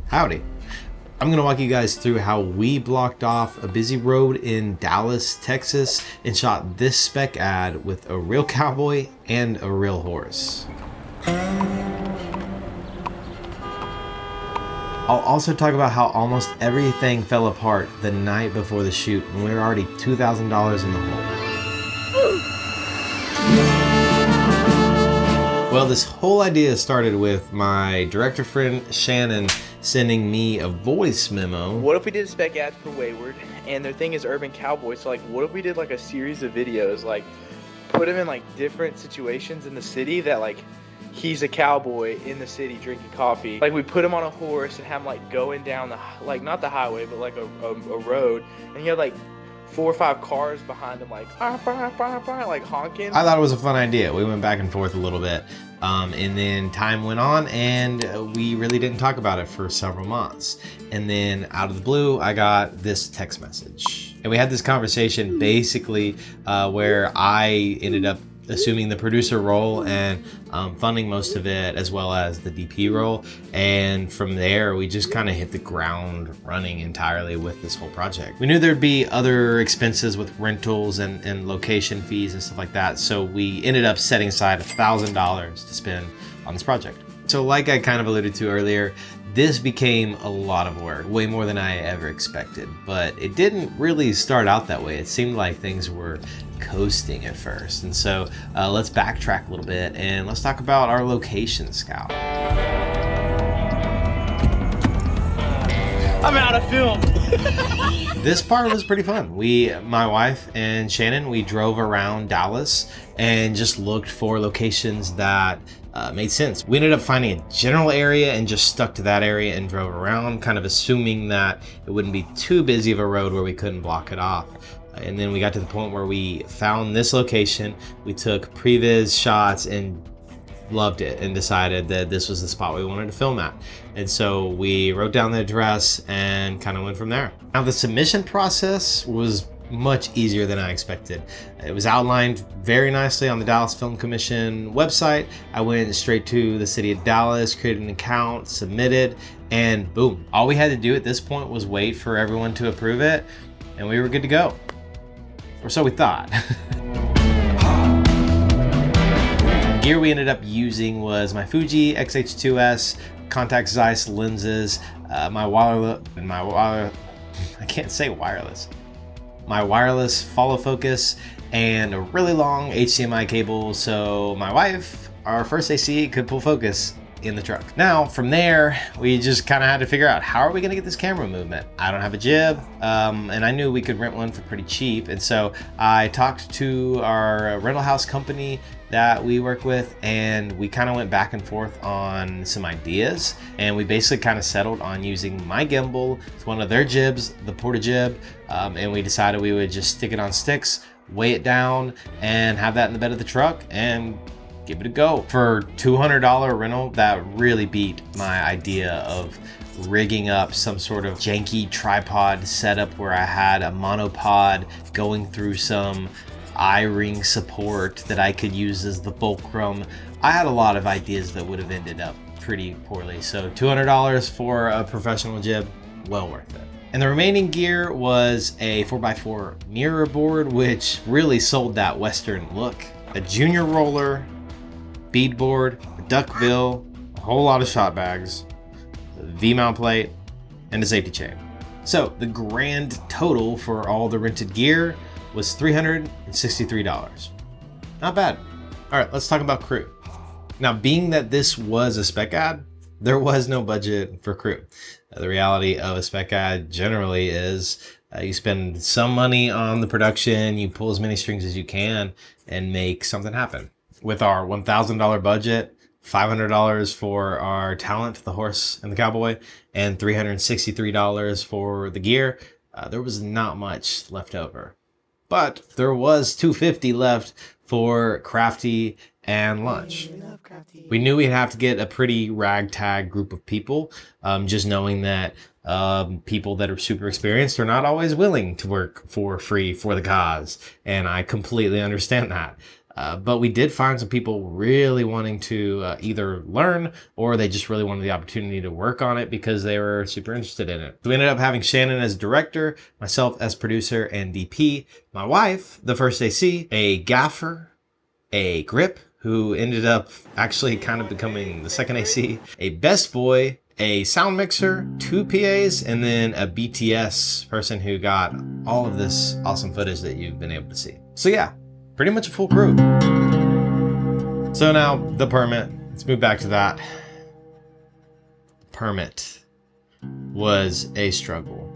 Howdy. I'm gonna walk you guys through how we blocked off a busy road in Dallas, Texas, and shot this spec ad with a real cowboy and a real horse. I'll also talk about how almost everything fell apart the night before the shoot when we were already $2,000 in the hole. Well, this whole idea started with my director friend Shannon sending me a voice memo. What if we did a spec ad for Wayward, and their thing is Urban Cowboy, so like what if we did like a series of videos, like put him in like different situations in the city that like he's a cowboy in the city drinking coffee. Like we put him on a horse and have him like going down the, like not the highway, but like a road, and he had like 4 or 5 cars behind him, like like honking. I thought it was a fun idea. We went back and forth a little bit, and then time went on, and we really didn't talk about it for several months. And then out of the blue, I got this text message, and we had this conversation basically where I ended up assuming the producer role and funding most of it, as well as the DP role. And from there, we just kind of hit the ground running entirely with this whole project. We knew there'd be other expenses with rentals and location fees and stuff like that. So we ended up setting aside $1,000 to spend on this project. So like I kind of alluded to earlier, this became a lot of work, way more than I ever expected, but it didn't really start out that way. It seemed like things were coasting at first. And so let's backtrack a little bit and let's talk about our location scout. I'm out of film. This part was pretty fun. My wife and Shannon, we drove around Dallas and just looked for locations that made sense. We ended up finding a general area and just stuck to that area and drove around, kind of assuming that it wouldn't be too busy of a road where we couldn't block it off. And then we got to the point where we found this location. We took previs shots and loved it and decided that this was the spot we wanted to film at. And so we wrote down the address and kind of went from there. Now the submission process was much easier than I expected. It was outlined very nicely on the Dallas Film Commission website. I went straight to the city of Dallas, created an account, submitted, and boom. All we had to do at this point was wait for everyone to approve it, and we were good to go. Or so we thought. Gear we ended up using was my Fuji X-H2S, Contax Zeiss lenses, my wireless follow focus, and a really long HDMI cable so my wife, our first AC, could pull focus in the truck. Now from there, we just kind of had to figure out, how are we going to get this camera movement? I don't have a jib, and I knew we could rent one for pretty cheap, and so I talked to our rental house company that we work with, and we kind of went back and forth on some ideas, and we basically kind of settled on using my gimbal with one of their jibs, the Porta jib, and we decided we would just stick it on sticks, weigh it down, and have that in the bed of the truck and give it a go. For $200 rental, that really beat my idea of rigging up some sort of janky tripod setup where I had a monopod going through some I-ring support that I could use as the fulcrum. I had a lot of ideas that would have ended up pretty poorly. So $200 for a professional jib, well worth it. And the remaining gear was a 4x4 mirror board, which really sold that Western look, a junior roller, beadboard, a duck bill, a whole lot of shot bags, a V-mount plate, and a safety chain. So the grand total for all the rented gear was $363. Not bad. All right, let's talk about crew. Now, being that this was a spec ad, there was no budget for crew. The reality of a spec ad generally is you spend some money on the production, you pull as many strings as you can, and make something happen. With our $1,000 budget, $500 for our talent, the horse and the cowboy, and $363 for the gear, there was not much left over. But there was $250 left for Crafty and lunch. We knew we'd have to get a pretty ragtag group of people, just knowing that people that are super experienced are not always willing to work for free for the cause, and I completely understand that. But we did find some people really wanting to either learn or they just really wanted the opportunity to work on it because they were super interested in it. So we ended up having Shannon as director, myself as producer and DP, my wife, the first AC, a gaffer, a grip, who ended up actually kind of becoming the second AC, a best boy, a sound mixer, 2 PAs, and then a BTS person who got all of this awesome footage that you've been able to see. So yeah, pretty much a full crew. So now the permit, let's move back to that. Permit was a struggle.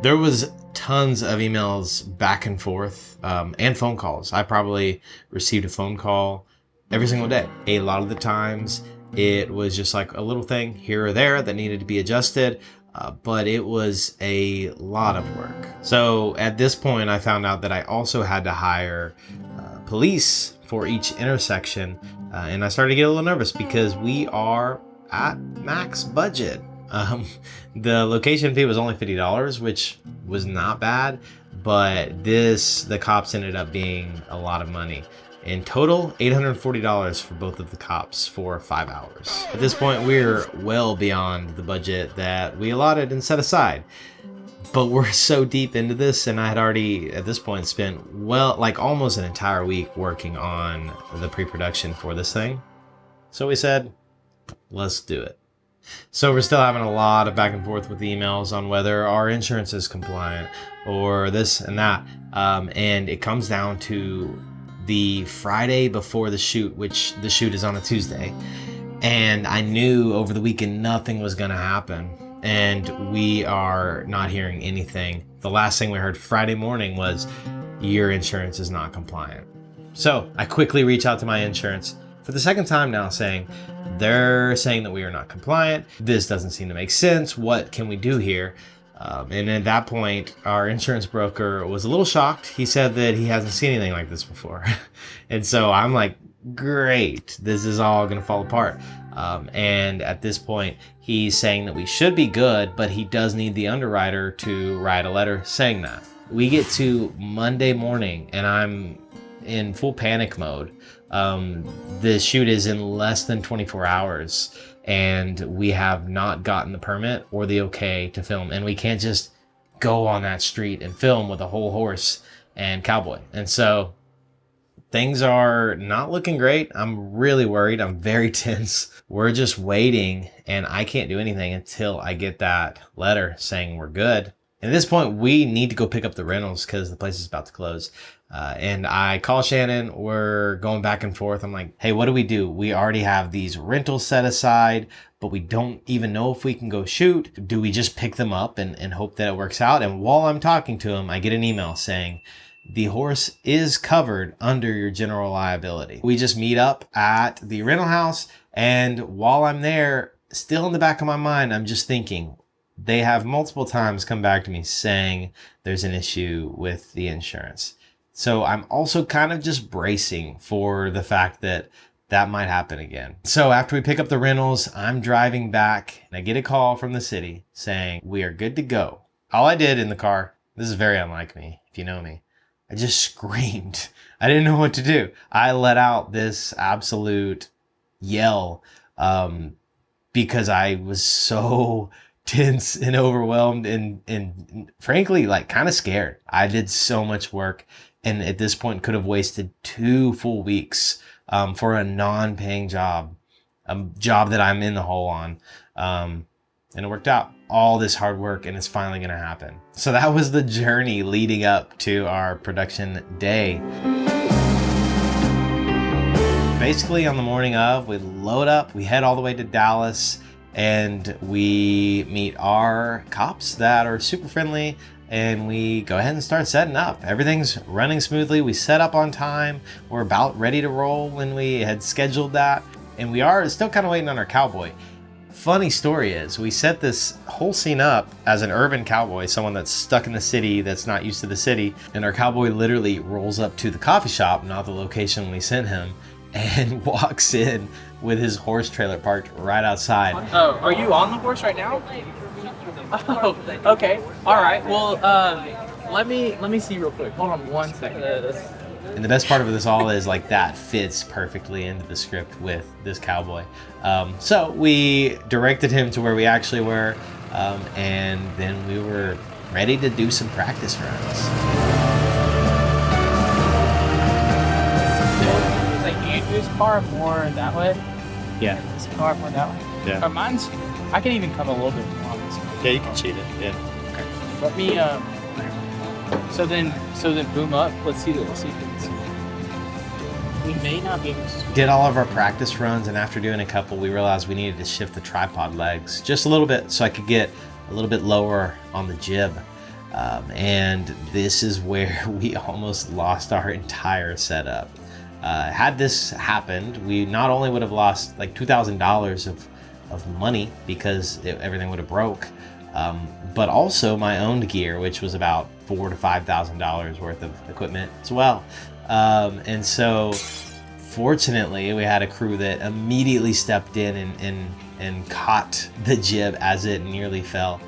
There was tons of emails back and forth and phone calls. I probably received a phone call every single day. A lot of the times it was just like a little thing here or there that needed to be adjusted, but it was a lot of work. So at this point, I found out that I also had to hire police for each intersection, and I started to get a little nervous because we are at max budget. The location fee was only $50, which was not bad, but the cops ended up being a lot of money. In total, $840 for both of the cops for 5 hours. At this point, we're well beyond the budget that we allotted and set aside. But we're so deep into this, and I had already, at this point, spent, almost an entire week working on the pre-production for this thing. So we said, let's do it. So we're still having a lot of back and forth with emails on whether our insurance is compliant or this and that. And it comes down to the Friday before the shoot, which the shoot is on a Tuesday. And I knew over the weekend nothing was going to happen. And we are not hearing anything. The last thing we heard Friday morning was, your insurance is not compliant. So I quickly reach out to my insurance for the second time now, saying, they're saying that we are not compliant. This doesn't seem to make sense. What can we do here? And at that point, our insurance broker was a little shocked. He said that he hasn't seen anything like this before. And so I'm like, great, this is all going to fall apart. And at this point, he's saying that we should be good, but he does need the underwriter to write a letter saying that. We get to Monday morning and I'm in full panic mode. The shoot is in less than 24 hours. And we have not gotten the permit or the okay to film. And we can't just go on that street and film with a whole horse and cowboy. And so things are not looking great. I'm really worried. I'm very tense. We're just waiting and I can't do anything until I get that letter saying we're good. And at this point, we need to go pick up the rentals because the place is about to close. And I call Shannon, we're going back and forth. I'm like, hey, what do? We already have these rentals set aside, but we don't even know if we can go shoot. Do we just pick them up and hope that it works out? And while I'm talking to him, I get an email saying, the horse is covered under your general liability. We just meet up at the rental house. And while I'm there, still in the back of my mind, I'm just thinking, they have multiple times come back to me saying there's an issue with the insurance. So I'm also kind of just bracing for the fact that that might happen again. So after we pick up the rentals, I'm driving back and I get a call from the city saying we are good to go. All I did in the car, this is very unlike me, if you know me, I just screamed. I didn't know what to do. I let out this absolute yell because I was so tense and overwhelmed and frankly, like kind of scared. I did so much work. And at this point could have wasted 2 full weeks for a non-paying job, a job that I'm in the hole on. And it worked out. All this hard work and it's finally going to happen. So that was the journey leading up to our production day. Basically on the morning of, we load up, we head all the way to Dallas and we meet our cops that are super friendly. And we go ahead and start setting up. Everything's running smoothly. We set up on time. We're about ready to roll when we had scheduled that. And we are still kind of waiting on our cowboy. Funny story is, we set this whole scene up as an urban cowboy, someone that's stuck in the city, that's not used to the city. And our cowboy literally rolls up to the coffee shop, not the location we sent him, and walks in with his horse trailer parked right outside. Oh, are you on the horse right now? Oh, okay. All right. Well, let me see real quick. Hold on one second. And the best part of this all is like that fits perfectly into the script with this cowboy. So we directed him to where we actually were, and then we were ready to do some practice runs. It's like you use car more that way. Yeah. This car more that way. Yeah. Mine's. I can even come a little bit more on this one. Yeah, you can cheat it. Yeah. Let me. So then boom up. Let's see. Let's see if we can see. We may not be able to. Did all of our practice runs, and after doing a couple, we realized we needed to shift the tripod legs just a little bit so I could get a little bit lower on the jib. And this is where we almost lost our entire setup. Had this happened, we not only would have lost like $2,000 of money because everything would have broke, but also my owned gear, which was about $4,000 to $5,000 worth of equipment as well. And so fortunately we had a crew that immediately stepped in and caught the jib as it nearly fell.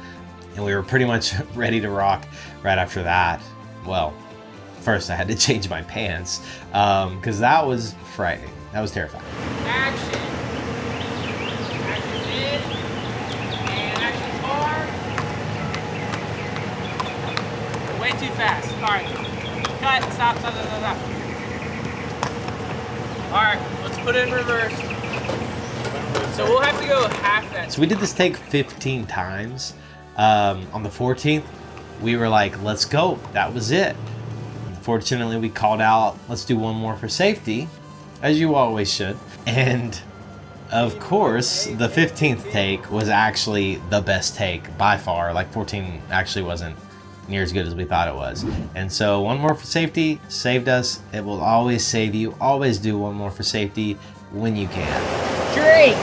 And we were pretty much ready to rock right after that. Well, first I had to change my pants because that was frightening. That was terrifying. Action. Action in. And action hard. Way too fast. All right. Cut. Stop. All right. Let's put it in reverse. So we'll have to go half that. So we did this take 15 times. On the 14th, we were like, let's go. That was it. Fortunately, we called out, let's do one more for safety, as you always should. And of course, the 15th take was actually the best take by far. Like 14 actually wasn't near as good as we thought it was. And so one more for safety saved us. It will always save you. Always do one more for safety when you can. Drink.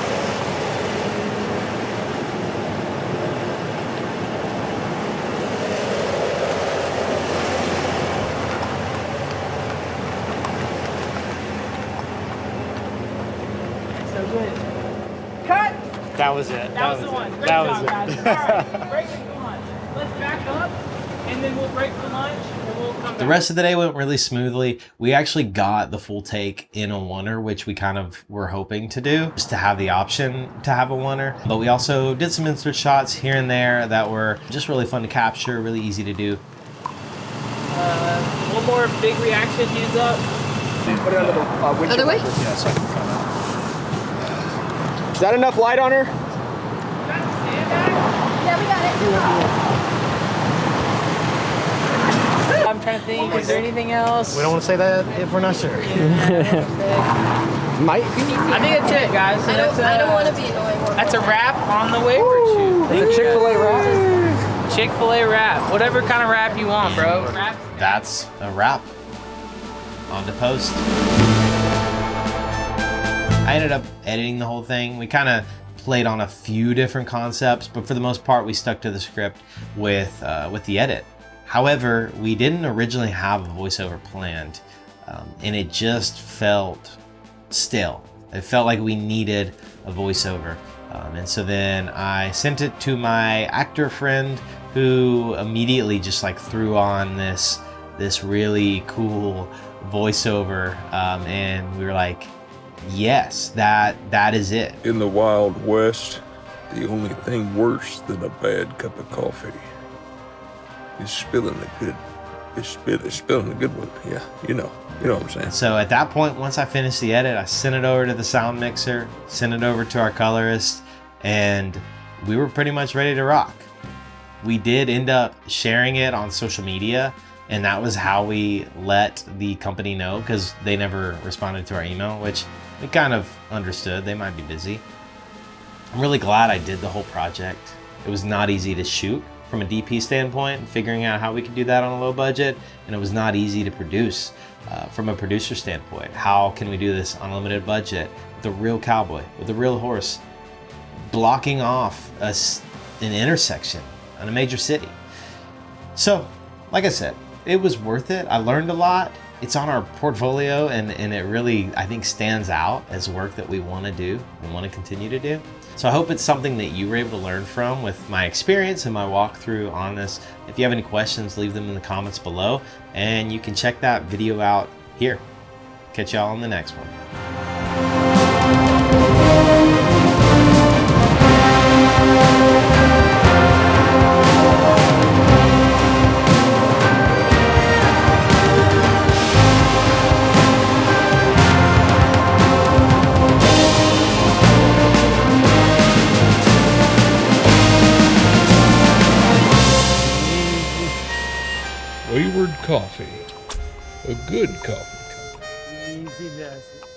Cut! That was it. That was the one. Great That job, was guys. it. All right, break it. Come on. Let's back up, and then we'll break for lunch, and we'll come back. The rest of the day went really smoothly. We actually got the full take in a oneer, which we kind of were hoping to do, just to have the option to have a oneer. But we also did some insert shots here and there that were just really fun to capture, really easy to do. One more big reaction, hands up. Put it under the windshield. Other way? Yeah, so I can come out. Is that enough light on her? Yeah, we got it. I'm trying to think, is there anything else? We don't want to say that if we're not sure. Might. I think that's it, guys. So I don't want to be annoying. That's a wrap on the Wayward shoot. Is it Chick-fil-A wrap? Chick-fil-A wrap. Whatever kind of wrap you want, bro. Wrap. That's a wrap. On to post. I ended up editing the whole thing. We kind of played on a few different concepts, but for the most part, we stuck to the script with the edit. However, we didn't originally have a voiceover planned, and it just felt stale. It felt like we needed a voiceover. And so then I sent it to my actor friend, who immediately just like threw on this really cool voiceover, and we were like, yes, that is it. In the Wild West, the only thing worse than a bad cup of coffee is spilling the good. Spilling the good one. Yeah, you know what I'm saying. So at that point, once I finished the edit, I sent it over to the sound mixer, sent it over to our colorist, and we were pretty much ready to rock. We did end up sharing it on social media, and that was how we let the company know, because they never responded to our email, which we kind of understood. They might be busy. I'm really glad I did the whole project. It was not easy to shoot from a DP standpoint, figuring out how we could do that on a low budget, and it was not easy to produce from a producer standpoint. How can we do this on a limited budget with a real cowboy, with a real horse, blocking off an intersection in a major city? So, like I said, it was worth it. I learned a lot. It's on our portfolio, and it really, I think, stands out as work that we want to do and want to continue to do. So I hope it's something that you were able to learn from with my experience and my walkthrough on this. If you have any questions, leave them in the comments below, and you can check that video out here. Catch y'all on the next one. Wayward Coffee. A good coffee company. Easy does it.